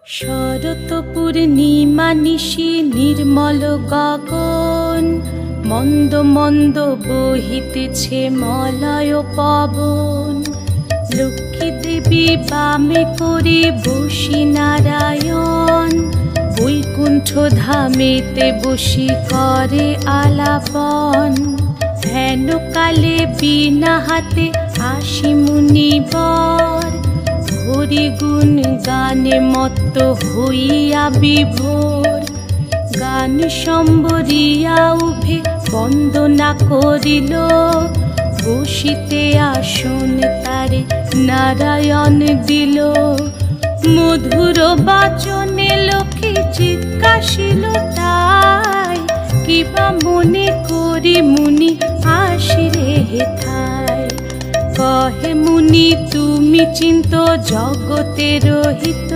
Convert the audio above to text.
শরৎ পূর্ণিমা নিশি নির্মল গগন, মন্দ মন্দ বহিতেছে মলয় পবন। লক্ষ্মী দেবী বামে করে বসি নারায়ণ, বৈকুণ্ঠ ধামেতে বসি করে আলাপন। হেন কালে বিনা হাতে আসি মুনিবর, হরি গুণ গানে মত্ত হইয়া বিভোর। গান সম্বরিয়া উভে বন্দনা করিল, বসিতে আসন তারে নারায়ণ দিল। মধুর বাচনে লোকে জিজ্ঞাসিল তাই, কিবা মনে করি মুনি আসিরে হেথায়। কহে মুনি তুমি চিন্ত জগতের হিত,